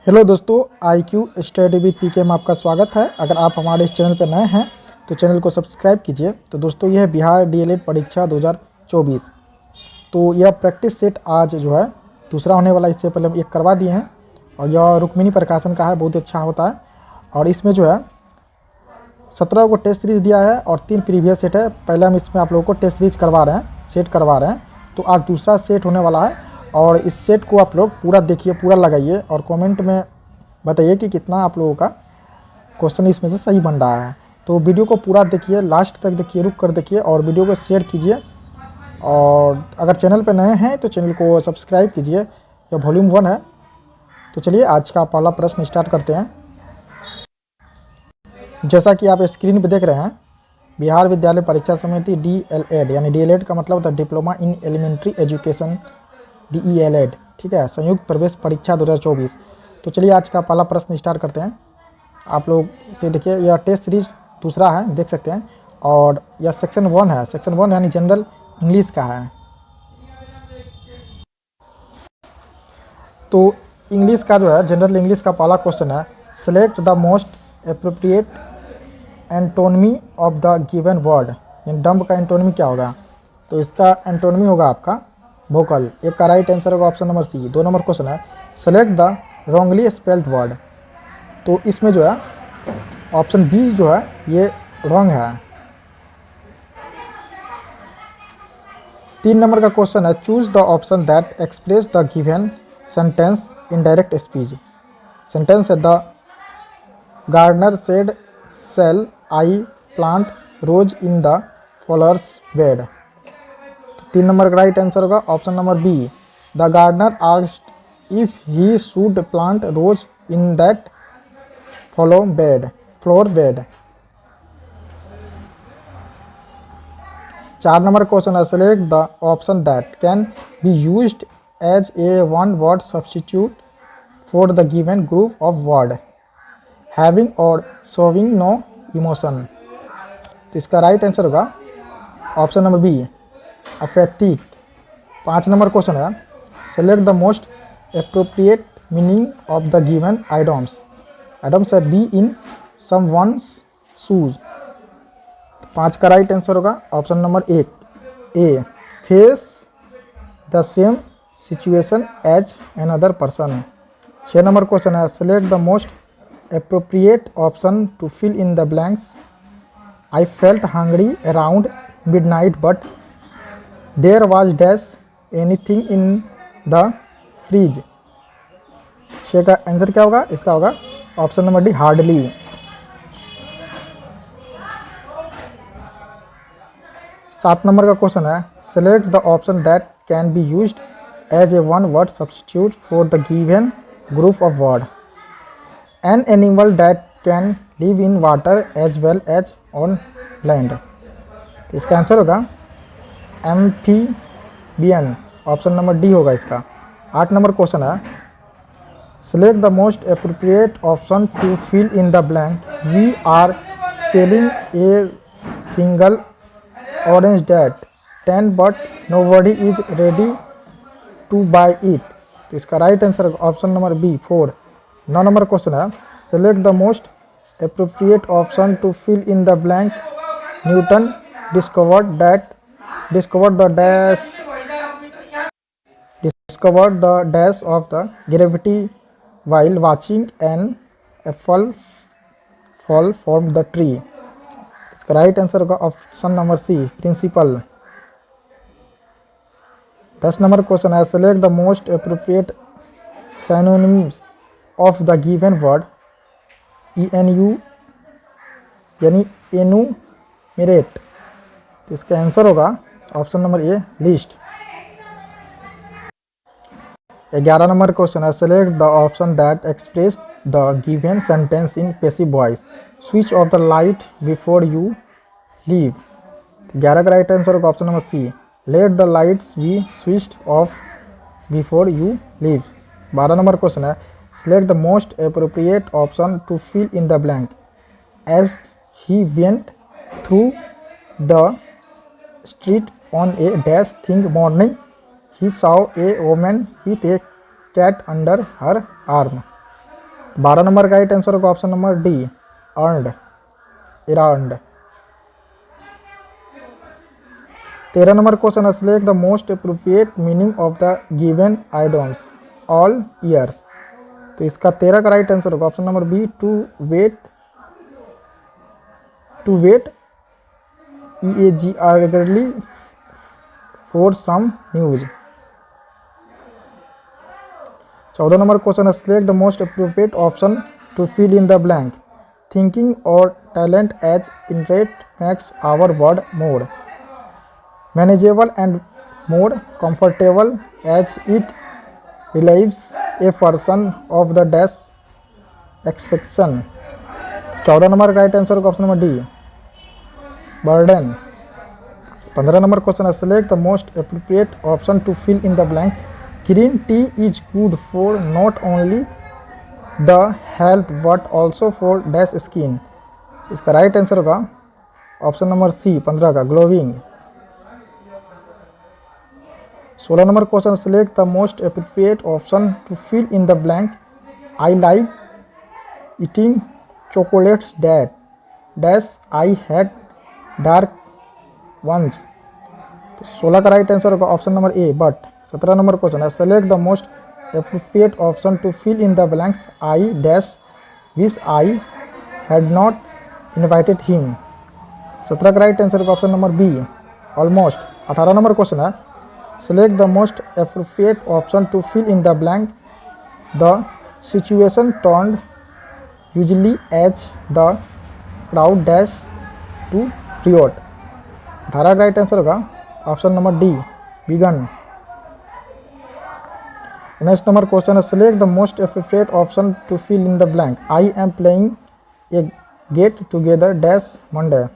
Hello दोस्तों, IQ study with पीके में आपका स्वागत है। अगर आप हमारे इस चैनल पर नए हैं तो चैनल को सब्सक्राइब कीजिए। तो दोस्तों, यह है बिहार डीएलएड परीक्षा 2024। तो यह प्रैक्टिस सेट आज जो है दूसरा होने वाला, इससे पहले हम एक करवा दिए हैं और यह रुक्मिणी प्रकाशन का है, बहुत ही अच्छा होता है। और इसमें जो है 17 को टेस्ट सीरीज दिया है और 3 प्रीवियस सेट है। पहले हम इसमें आप लोगों को टेस्ट सीरीज करवा रहे हैं, सेट करवा रहे हैं। तो आज दूसरा सेट होने वाला है और इस सेट को आप लोग पूरा देखिए, पूरा लगाइए और कमेंट में बताइए कि कितना आप लोगों का क्वेश्चन इसमें से सही बन रहा है। तो वीडियो को पूरा देखिए, लास्ट तक देखिए, रुक कर देखिए और वीडियो को शेयर कीजिए। और अगर चैनल पर नए हैं तो चैनल को सब्सक्राइब कीजिए। यह वॉल्यूम 1 है। तो चलिए आज का पहला प्रश्न स्टार्ट करते हैं। जैसा कि आप स्क्रीन पर देख रहे हैं, बिहार विद्यालय परीक्षा समिति DLED, यानी DLED का मतलब होता है diploma in elementary education, DELED, ठीक है, संयुक्त प्रवेश परीक्षा 2024। तो चलिए आज का पहला प्रश्न स्टार्ट करते हैं। आप लोग से देखिए, यह टेस्ट सीरीज दूसरा है, देख सकते हैं। और यह सेक्शन 1 है, सेक्शन 1 यानी जनरल इंग्लिश का है। तो इंग्लिश का जो है, जनरल इंग्लिश का पहला क्वेश्चन है, select the most appropriate antonym of the given word. Dumb का एंटोनमी क्या होगा? तो इसका एंटोनमी होगा आपका वोकल। एक का राइट आंसर होगा option number C. 2 number question है, select the wrongly spelled word. तो इसमें जो है ऑप्शन बी जो है ये रॉन्ग है। 3 नंबर का क्वेश्चन है, choose the option that express the given sentence in direct speech. Sentence है, the gardener said shall I plant rose in the flowers bed. 3 number का राइट आंसर होगा option number B, the gardener asked if he should plant rose in that flower bed. 4 number question है, select the option that can be used as a one word substitute for the given group of word having और showing no emotion. तो इसका right answer होगा option number B, affective. 5 number question है, select the most appropriate meaning of the given idioms. Idioms है, be in someone's shoes. 5 का right answer होगा option number A, face the same situation as another person. 6 number question है, select the most appropriate option to fill in the blanks. I felt hungry around midnight but there was dash anything in the fridge. 6 का answer क्या होगा? इसका होगा option number D, hardly. 7 नंबर का question है, select the option that can be used as a one word substitute for the given group of word. An animal that can live in water as well as on land. तो इसका answer होगा amphibian, option number D होगा इसका। 8 number question है, select the most appropriate option to fill in the blank. We are selling a single orange at 10 but nobody is ready to buy it. तो इसका right answer option number B, 4। 9 नंबर question है, select the most appropriate option to fill in the blank. Newton discovered the dash of the gravity while watching an apple fall from the tree. इसका right answer होगा option number C, principal. 10 number question है, select the most appropriate synonyms of the given word. ENU यानी enumerate. तो इसका answer होगा option number A, list. 11 number question है, select the option that express the given sentence in passive voice. Switch off the light before you leave. 11 का right answer होगा option number C, let the lights be switched off before you leave. 12 number question है, select the most appropriate option to fill in the blank. As he went through the street on a dash thing morning he saw a woman with a cat under her arm. 12 number का right answer होगा option number D, earned, earned. 13 number question है, select the most appropriate meaning of the given idioms all ears. तो इसका 13 का right answer होगा option number B, to wait EAGR for some news. 14 number question है, select the most appropriate option to fill in the blank. Thinking और talent as interest makes our world more manageable and more comfortable as it relieves a person of the dash expectation. 14 number का right answer होगा option number D, burden. 15 number question है, select the most appropriate option to fill in the blank. Green tea is good for not only the health but also for dash skin. इसका right answer होगा option number C, 15 का, glowing. 16 number question, select the most appropriate option to fill in the blank. I like eating chocolates that dash I had dark ones. तो 16 का right answer होगा option number A, but. 17 number question है, select the most appropriate option to fill in the blanks. I dash wish I had not invited him. 17 का right answer होगा option number B, almost. 18 number question है, select the most appropriate option to fill in the blank. The situation turned usually as the crowd dash to riot। 18 का right answer होगा option number D, begin. Next number question है, select the most appropriate option to fill in the blank. I am playing a get together dash Monday।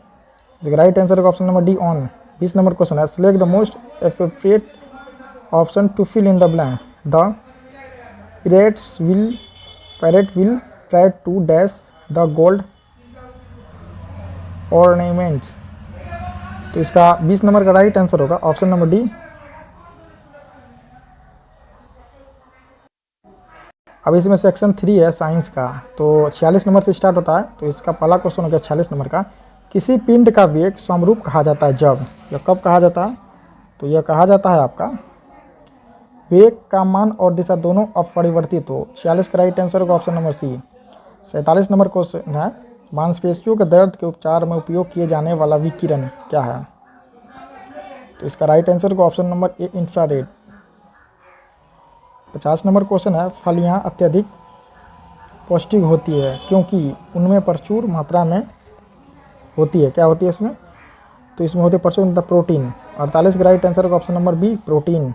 इसका right answer होगा option number D, on. 20 number question है, select the most appropriate option to fill in the blank. The parrot will try to dash the gold ornaments। तो इसका 20 number का right answer होगा option number D. अब इसमें section 3 है science का, तो 46 नंबर से स्टार्ट होता है। तो इसका पहला क्वेश्चन हो गया 46 नंबर का, किसी पिंड का वेग समरूप कहा जाता है जब। यह कब कहा जाता है? तो यह कहा जाता है आपका वेग का मान और दिशा दोनों अपरिवर्तित हो। 46 का राइट आंसर होगा option number C. 47 number question है, मांसपेशियों के दर्द के उपचार में उपयोग किए जाने वाला विकिरण क्या है। तो इसका राइट आंसर होगा ऑप्शन नंबर ए, इंफ्रारेड। 50 नंबर क्वेश्चन है, फलियां अत्यधिक पौष्टिक होती है क्योंकि उनमें प्रचुर मात्रा में होती है। क्या होती है इसमें? तो इसमें होती है प्रचुर मतलब प्रोटीन। 48 का राइट आंसर होगा option number B, protein.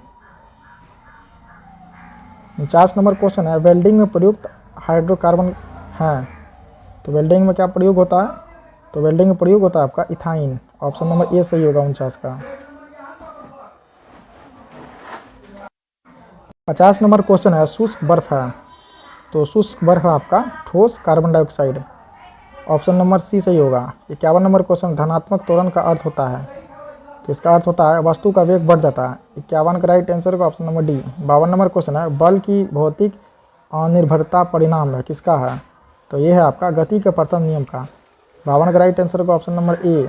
49 number question है, वेल्डिंग में प्रयुक्त हाइड्रोकार्बन है। तो वेल्डिंग में क्या प्रयोग होता है? तो वेल्डिंग में प्रयोग होता है आपका इथाइन। ऑप्शन नंबर ए सही होगा 49 का। 50 नंबर क्वेश्चन है, शुष्क बर्फ है। तो शुष्क बर्फ आपका ठोस carbon dioxide. Option number C सही होगा। 51 नंबर क्वेश्चन, धनात्मक त्वरण का अर्थ होता है। तो इसका अर्थ होता है वस्तु का वेग बढ़ जाता है। 51 का राइट आंसर होगा option number D. 52 number question है, बल की भौतिक अनिर्भरता परिणाम है किसका है। तो ये है आपका गति के प्रथम नियम का। 52 का राइट आंसर होगा ऑप्शन नंबर ए।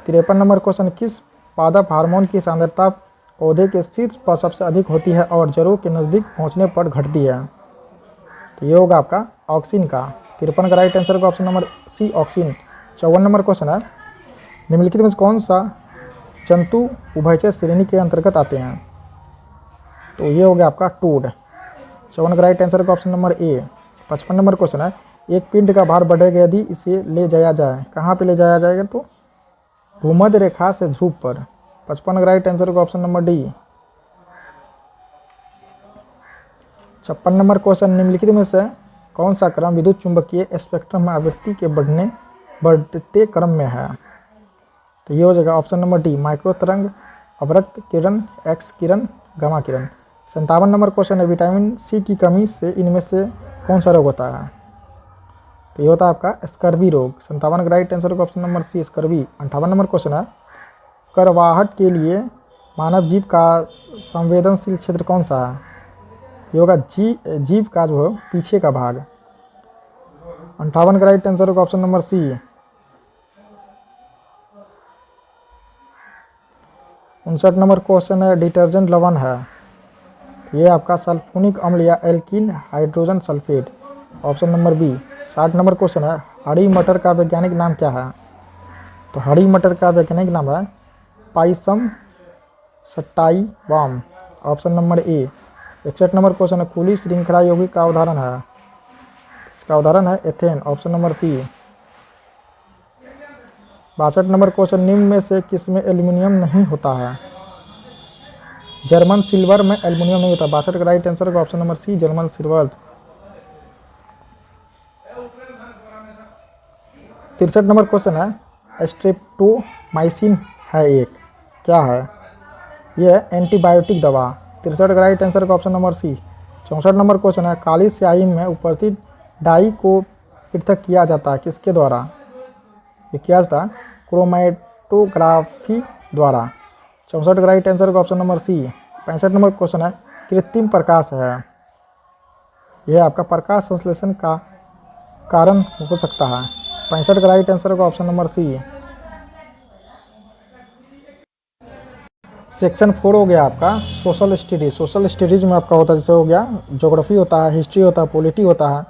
53 नंबर क्वेश्चन, किस पादप हार्मोन की सांद्रता पौधे के शीर्ष पर सबसे अधिक होती है और जड़ों के नज़दीक पहुंचने पर घटती है। तो ये होगा आपका ऑक्सिन का। 53 का राइट आंसर होगा option number C, auxin. 54 number question है, निम्नलिखित में कौन सा जंतु उभयचर श्रेणी के अंतर्गत आते हैं। तो ये हो गया आपका टूड। 54 का राइट आंसर होगा ऑप्शन नंबर ए। 55 नंबर क्वेश्चन है, एक पिंड का भार बढ़ेगा यदि इसे ले जाया जाए। कहाँ पे ले जाया जाएगा? तो भूमध्य रेखा से ध्रुव पर। 55 का राइट आंसर होगा option number D. 56 number question, निम्नलिखित में से कौन सा क्रम विद्युत चुंबकीय स्पेक्ट्रम में आवृत्ति के बढ़ते क्रम में है। तो ये हो जाएगा ऑप्शन नंबर डी, माइक्रो तरंग, अवरक्त किरण, एक्स किरण, गामा किरण। 57 नंबर क्वेश्चन है, विटामिन सी की कमी से इनमें से कौन सा रोग होता है। तो ये होता है आपका स्कर्वी रोग। 57 का राइट आंसर होगा option number C, scurvy. 58 number question है, करवाहट के लिए मानव जीव का संवेदनशील क्षेत्र कौन सा है। ये होगा जीभ का जो है पीछे का भाग। 58 का राइट आंसर होगा option number C. 59 number question है डिटर्जेंट लवण है, ये आपका सल्फोनिक अम्ल या alkene hydrogen sulphate, option number B. 60 number question है हरी मटर का वैज्ञानिक नाम क्या है? तो हरी मटर का वैज्ञानिक नाम है Pisum sativum, option number A. 61 number question है खुली श्रृंखला यौगिक का उदाहरण है, इसका उदाहरण है ethane, option number C. 62 number question निम्न में से किसमें एल्यूमिनियम नहीं होता है? जर्मन सिल्वर में एल्यूमिनियम नहीं होता। 62 का राइट आंसर होगा option number C German silver. 63 number question है स्ट्रेप्टोमाइसिन है एक, क्या है? यह एंटीबायोटिक दवा। 63 का राइट आंसर होगा option number C. 64 number question है काली स्याही में उपस्थित डाई को पृथक किया जाता है किसके द्वारा? ये किया जाता है क्रोमैटोग्राफी द्वारा। 64 का राइट आंसर होगा option number C. 65 number question है कृत्रिम प्रकाश है, यह आपका प्रकाश संश्लेषण का कारण हो सकता है। 65 का राइट आंसर होगा ऑप्शन नंबर सी। सेक्शन 4 हो गया आपका सोशल स्टडीज। सोशल स्टडीज में आपका होता है जैसे हो गया ज्योग्राफी होता है, हिस्ट्री होता है, पॉलिटी होता है,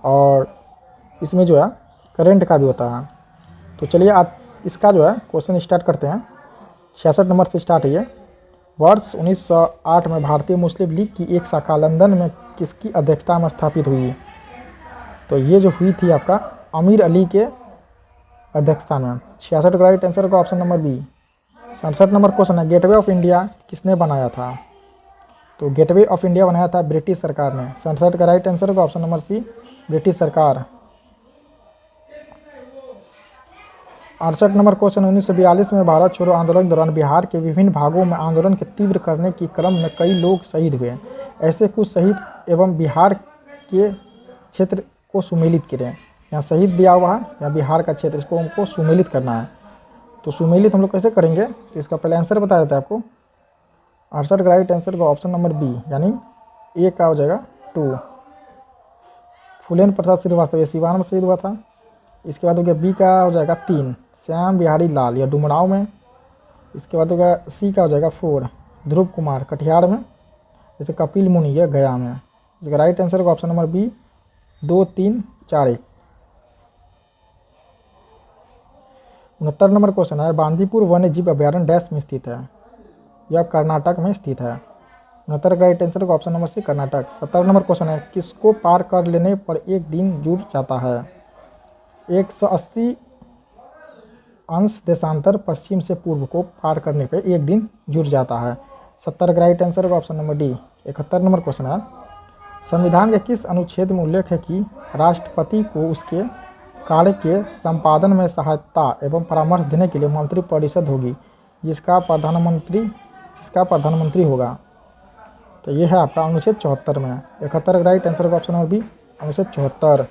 और इसमें जो है करेंट का भी होता है। तो चलिए आज इसका जो है क्वेश्चन स्टार्ट करते हैं। 66 नंबर से स्टार्ट है। वर्ष 1908 में भारतीय मुस्लिम लीग की एक शाखा लंदन में किसकी अध्यक्षता में स्थापित हुई? तो ये जो हुई थी आपका अमीर अली के अध्यक्षता में। 66 का राइट आंसर होगा option number B. 67 number question है गेटवे ऑफ इंडिया किसने बनाया था? तो गेटवे ऑफ इंडिया बनाया था ब्रिटिश सरकार ने। 67 का राइट आंसर होगा ऑप्शन नंबर सी ब्रिटिश सरकार। 68 नंबर क्वेश्चन 1942 में भारत छोड़ो आंदोलन के दौरान बिहार के विभिन्न भागों में आंदोलन के तीव्र करने के क्रम में कई लोग शहीद हुए, ऐसे कुछ शहीद एवं बिहार के क्षेत्र को सुमेलित करें। यहाँ शहीद दिया हुआ है या बिहार का क्षेत्र, इसको हमको सुमेलित करना है। तो सुमेलित हम लोग कैसे करेंगे? तो इसका पहले आंसर बता देता है आपको। 68 का राइट आंसर का ऑप्शन नंबर बी यानी ए का हो जाएगा 2। फूलेन प्रसाद श्रीवास्तव ये सिवान में शहीद हुआ था। इसके बाद हो गया बी का हो जाएगा 3 श्याम बिहारी लाल या डुमराव में। इसके बाद होगा सी का हो जाएगा 4 ध्रुव कुमार कटिहार में। जैसे कपिल मुनि या गया में। इसका राइट आंसर होगा option number B 2 3 4 1। 69 number question है बांदीपुर वन्य जीव अभ्यारण्य डैश में स्थित है? यह कर्नाटक में स्थित है। 69 का राइट आंसर होगा option number C Karnataka. 70 number question है किसको पार कर लेने पर एक दिन जुड़ जाता है? 180 अंश देशांतर पश्चिम से पूर्व को पार करने पर एक दिन जुड़ जाता है। 70 का राइट आंसर होगा option number D. 71 number question है संविधान के किस अनुच्छेद में उल्लेख है कि राष्ट्रपति को उसके कार्य के संपादन में सहायता एवं परामर्श देने के लिए मंत्रिपरिषद होगी जिसका प्रधानमंत्री होगा? तो ये है आपका अनुच्छेद 74 में। 71 का राइट आंसर होगा ऑप्शन नंबर बी अनुच्छेद 74।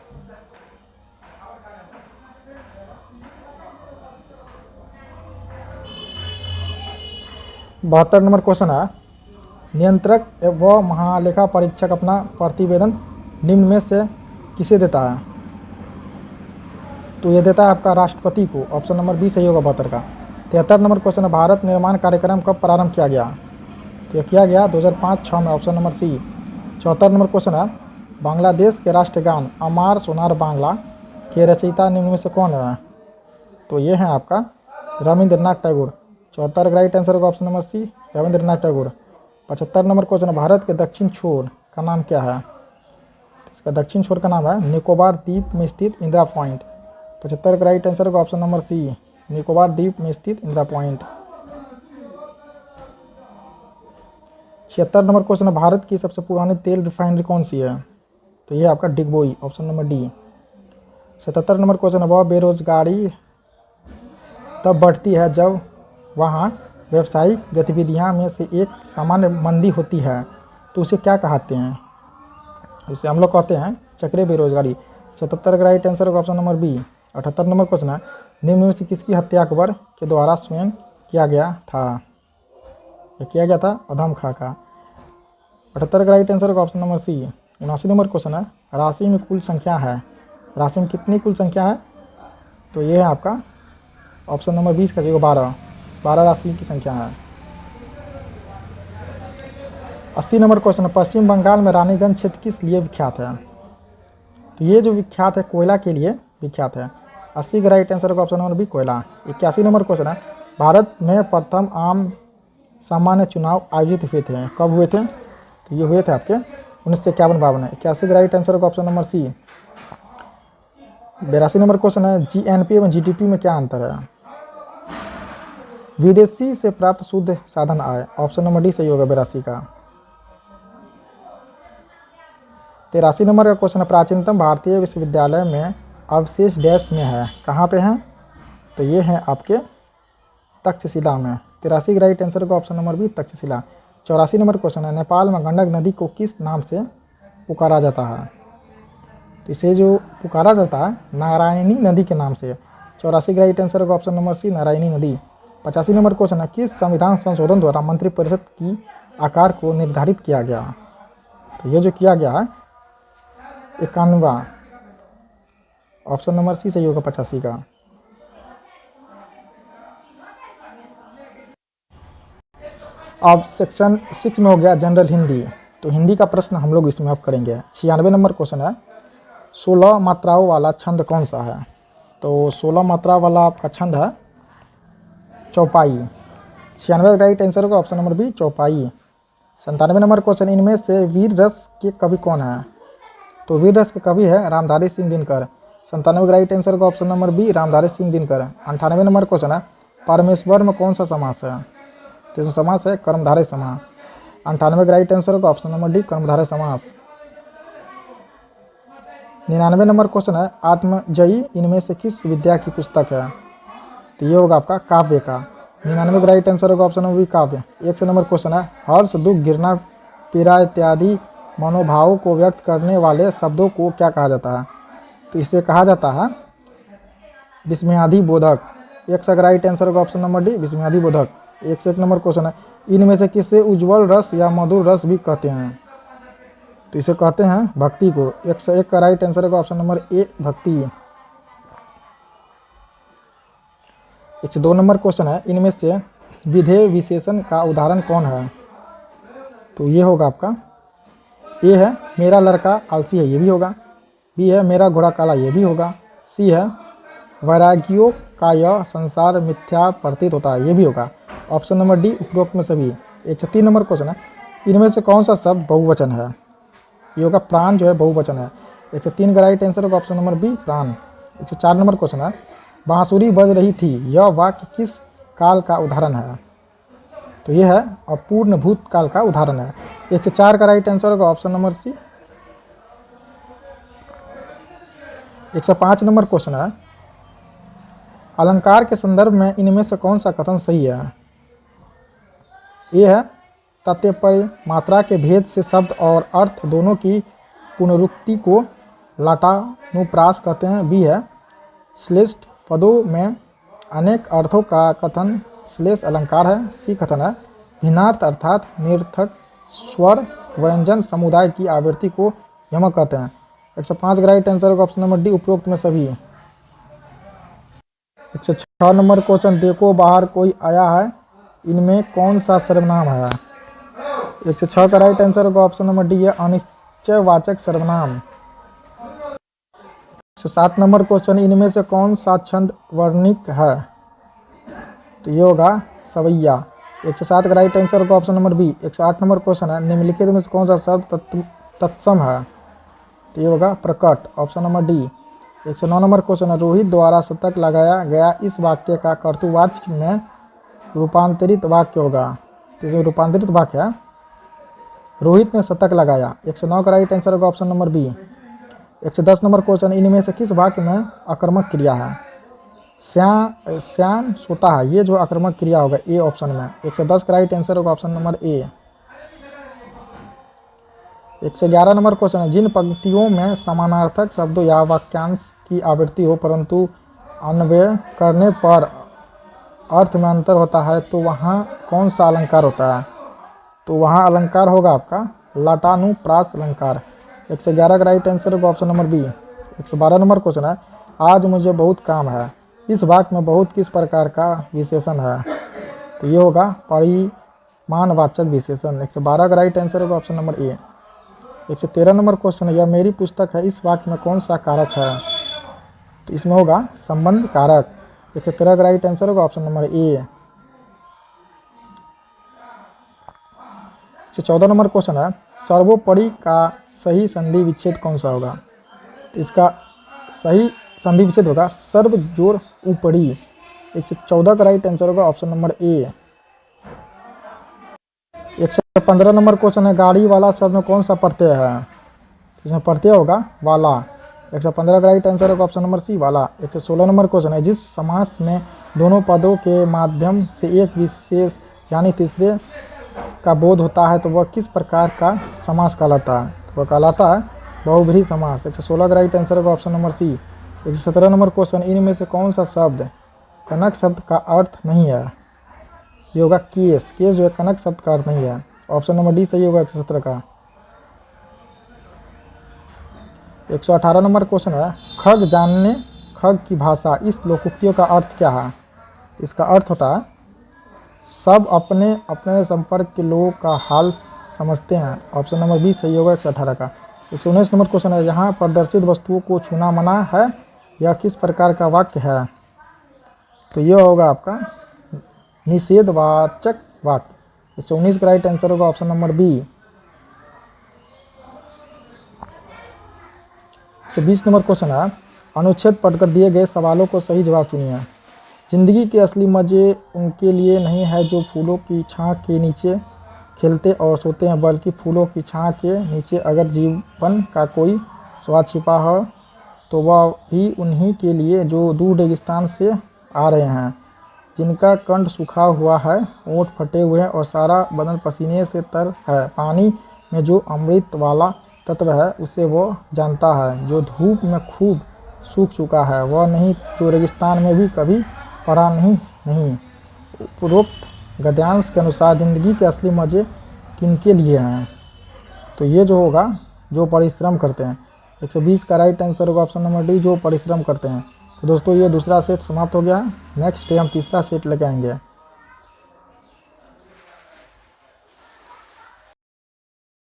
72 नंबर क्वेश्चन है नियंत्रक व महालेखा परीक्षक अपना प्रतिवेदन निम्न में से किसे देता है? तो ये देता है आपका राष्ट्रपति को। ऑप्शन नंबर बी सही होगा 72 का। 73 नंबर क्वेश्चन है भारत निर्माण कार्यक्रम कब प्रारंभ किया गया? तो यह किया गया 2005-6 में, option number C. 74 number question है बांग्लादेश के राष्ट्रगान अमार सोनार बांग्ला के रचयिता निम्न में से कौन है? तो ये है आपका रविंद्रनाथ टैगोर। 74 का राइट आंसर होगा option number C Rabindranath Tagore. 75 number question है भारत के दक्षिण छोर का नाम क्या है? इसका दक्षिण छोर का नाम है निकोबार द्वीप में स्थित इंदिरा पॉइंट। 75 का राइट आंसर होगा ऑप्शन नंबर सी निकोबार द्वीप में स्थित इंदिरा पॉइंट। 76 नंबर क्वेश्चन है भारत की सबसे पुरानी तेल रिफाइनरी कौन सी है? तो ये आपका Digboi, option number D. 77 number question है वह बेरोजगारी तब बढ़ती है जब वहाँ व्यावसायिक गतिविधियाँ में से एक सामान्य मंदी होती है तो उसे क्या कहते हैं? इसे हम लोग कहते हैं चक्रीय बेरोजगारी। 77 का राइट आंसर होगा option number B. 78 number question है निम्न में से किसकी हत्या अकबर के द्वारा स्वयं किया गया था? यह किया गया था अधम खां का। 78 का राइट आंसर होगा option number C. 79 number question है, राशि में कुल संख्या है, राशि में कितनी कुल संख्या है? तो ये है आपका ऑप्शन नंबर 20 का, जो 12 राशि की संख्या है। 80 नंबर क्वेश्चन है, पश्चिम बंगाल में रानीगंज क्षेत्र किस लिए विख्यात है? तो ये जो विख्यात है कोयला के लिए विख्यात है। 80 का राइट आंसर होगा ऑप्शन नंबर बी, कोयला। 81 नंबर क्वेश्चन है, भारत में प्रथम आम सामान्य चुनाव आयोजित हुए थे, कब हुए थे? तो ये हुए थे आपके 1951-52 में। 81 का राइट आंसर होगा option number C. 82 number question है, जीएनपी एवं जीडीपी में क्या अंतर है? विदेशी से प्राप्त शुद्ध साधन आय, ऑप्शन नंबर डी सही होगा 82 का। 83 नंबर का क्वेश्चन है, प्राचीनतम भारतीय विश्वविद्यालय में अवशेष डैश में है, कहाँ पे है? तो ये है आपके तक्षशिला में। 83 का राइट आंसर का option number B, Takshashila. 84 number question है, नेपाल में गंडक नदी को किस नाम से पुकारा जाता है? तो इसे जो पुकारा जाता है नारायणी नदी के नाम से। 84 का राइट आंसर का ऑप्शन नंबर सी, नारायणी नदी। 85 नंबर क्वेश्चन है, किस संविधान संशोधन द्वारा मंत्रिपरिषद की आकार को निर्धारित किया गया? तो ये जो किया गया है 91, ऑप्शन नंबर सी सही होगा 85 का। अब सेक्शन 6 में हो गया जनरल हिंदी, तो हिंदी का प्रश्न हम लोग इसमें अब करेंगे। 96 नंबर क्वेश्चन है, 16 मात्राओं वाला छंद कौन सा है? तो 16 मात्रा वाला आपका छंद है चौपाई। 96 राइट आंसर होगा ऑप्शन नंबर बी, चौपाई। 97 नंबर क्वेश्चन, इनमें से वीर रस के कवि कौन है? तो वीर रस के कवि है रामधारी सिंह दिनकर। 97 का राइट आंसर होगा option number B, Ramdhari Singh Dinkar. 98 number question है, परमेश्वर में कौन सा समास है? तो इसमें समास है कर्मधारय समास। 98 का राइट आंसर होगा ऑप्शन नंबर डी, कर्मधारय समास। 99 नंबर क्वेश्चन है, आत्मजयी इनमें से किस विद्या की पुस्तक है? तो ये होगा आपका काव्य का। 99 का राइट आंसर होगा ऑप्शन नंबर बी, काव्य। 100 नंबर क्वेश्चन है, हर्ष, दुख, घृणा, पीड़ा इत्यादि मनोभावों को व्यक्त करने वाले शब्दों को क्या कहा जाता है? तो इसे कहा जाता है विस्मयादि बोधक। 100 का राइट आंसर होगा ऑप्शन नंबर डी, विस्मयादि बोधक। 101 नंबर क्वेश्चन है, इनमें से किसे उज्ज्वल रस या मधुर रस भी कहते हैं? तो इसे कहते हैं भक्ति को। 101 का राइट आंसर होगा ऑप्शन नंबर ए, भक्ति। 102 नंबर क्वेश्चन है, इनमें से विधेय विशेषण का उदाहरण कौन है? तो ये होगा आपका, ए है मेरा लड़का आलसी है, ये भी होगा। बी है मेरा घोड़ा काला, ये भी होगा। सी है वैरागियों का यह संसार मिथ्या प्रतीत होता है, ये भी होगा। ऑप्शन नंबर डी, उपरोक्त में सभी। 103 नंबर क्वेश्चन है, इनमें से कौन सा शब्द बहुवचन है? ये होगा प्राण जो है बहुवचन है। 103 का राइट आंसर होगा ऑप्शन नंबर बी, प्राण। 104 नंबर क्वेश्चन है, बांसुरी बज रही थी, यह वाक्य किस काल का उदाहरण है? तो यह है अपूर्ण भूतकाल का उदाहरण है। 104 का राइट आंसर होगा option number C. 105 number question है, अलंकार के संदर्भ में इनमें से कौन सा कथन सही है? ये है तात्पर्य मात्रा के भेद से शब्द और अर्थ दोनों की पुनरुक्ति को लाटानुप्रास कहते हैं। बी है श्लेष्ठ पदों में अनेक अर्थों का कथन श्लेष अलंकार है। सी कथन है भिन्नार्थ अर्थात निरर्थक स्वर व्यंजन समुदाय की आवृत्ति को यमक कहते हैं। 105 का राइट आंसर होगा ऑप्शन नंबर डी, उपरोक्त में सभी। 106 नंबर क्वेश्चन, देखो बाहर कोई आया है, इनमें कौन सा सर्वनाम है? 106 का राइट आंसर होगा ऑप्शन नंबर डी है अनिश्चयवाचक सर्वनाम। 107 नंबर क्वेश्चन, इनमें से कौन सा छंद वर्णिक है? तो ये होगा सवैया। 107 का राइट आंसर होगा option number B. 108 number question है, निम्नलिखित में से कौन सा शब्द तत्सम है? तो ये होगा प्रकट, option number D. 109 number question है, रोहित द्वारा शतक लगाया गया इस वाक्य का कर्तृवाच्य में रूपांतरित वाक्य होगा। तो जो रूपांतरित वाक्य है रोहित ने शतक लगाया। 109 का राइट आंसर होगा option number B. 110 number question, इनमें से किस वाक्य में आक्रामक क्रिया है? श्याम सोता है, ये जो आक्रामक क्रिया होगा ए ऑप्शन में। 110 का राइट आंसर होगा ऑप्शन नंबर ए। 111 नंबर क्वेश्चन है, जिन पंक्तियों में समानार्थक शब्दों या वाक्यांश की आवृत्ति हो परंतु अन्वय करने पर अर्थ में अंतर होता है तो वहाँ कौन सा अलंकार होता है? तो वहाँ अलंकार होगा आपका लाटानुप्रास अलंकार। 111 का राइट आंसर होगा option number B. 112 number question है, आज मुझे बहुत काम है, इस वाक्य में बहुत किस प्रकार का विशेषण है? तो ये होगा परिमाणवाचक विशेषण। 112 का राइट आंसर होगा ऑप्शन नंबर ए। 113 नंबर क्वेश्चन है, यह मेरी पुस्तक है, इस वाक्य में कौन सा कारक है? तो इसमें होगा संबंध कारक। 113 का राइट आंसर होगा ऑप्शन नंबर ए। 114 नंबर क्वेश्चन है, सर्वोपरि का सही संधि विच्छेद कौन सा होगा? तो इसका सही संधि विच्छेद होगा सर्व जोड़ ऊपरी। 114 का राइट आंसर होगा ऑप्शन नंबर ए। 115 नंबर क्वेश्चन है, गाड़ी वाला शब्द में कौन सा प्रत्यय है? इसमें प्रत्यय होगा वाला। 115 का राइट आंसर होगा ऑप्शन नंबर सी वाला। 116 नंबर क्वेश्चन है, जिस समास में दोनों पदों के माध्यम से एक विशेष यानी तीसरे का बोध होता है तो वह किस प्रकार का समास कहलाता है? तो वह कहलाता है बहुब्रीहि समास। 116 का राइट आंसर होगा option number C. 117 number question, इनमें से कौन सा शब्द कनक शब्द का अर्थ नहीं है? ये होगा केस। केस जो है कनक शब्द का अर्थ नहीं है। ऑप्शन नंबर डी सही होगा 117 का। 118 नंबर क्वेश्चन है, खग जानने खग की भाषा, इस लोकोक्तियों का अर्थ क्या है? इसका अर्थ होता है सब अपने अपने संपर्क के लोगों का हाल समझते हैं। ऑप्शन नंबर बी सही होगा 118 का। 119 नंबर क्वेश्चन है, यहाँ प्रदर्शित वस्तुओं को छूना मना है, यह किस प्रकार का वाक्य है? तो यह होगा आपका निषेधवाचक वाक्य। 119 का राइट आंसर होगा option number B. 120 number question है, अनुच्छेद पढ़कर दिए गए सवालों को सही जवाब चुनिए। जिंदगी के असली मज़े उनके लिए नहीं है जो फूलों की छाँ के नीचे खेलते और सोते हैं, बल्कि फूलों की छाँ के नीचे अगर जीवन का कोई स्वाद छिपा हो तो वह भी उन्हीं के लिए जो दूर रेगिस्तान से आ रहे हैं, जिनका कंठ सूखा हुआ है, ओंठ फटे हुए हैं और सारा बदन पसीने से तर है। पानी में जो अमृत वाला तत्व है उसे वो जानता है, जो धूप में खूब सूख चुका है, वह नहीं जो रेगिस्तान में भी कभी पड़ा नहीं। उपरोक्त गद्यांश के अनुसार जिंदगी के असली मज़े किनके लिए हैं? तो ये जो होगा जो परिश्रम करते हैं। 120 का राइट आंसर होगा ऑप्शन नंबर डी, जो परिश्रम करते हैं। तो दोस्तों ये दूसरा सेट समाप्त हो गया। नेक्स्ट डे हम तीसरा सेट लेके आएंगे।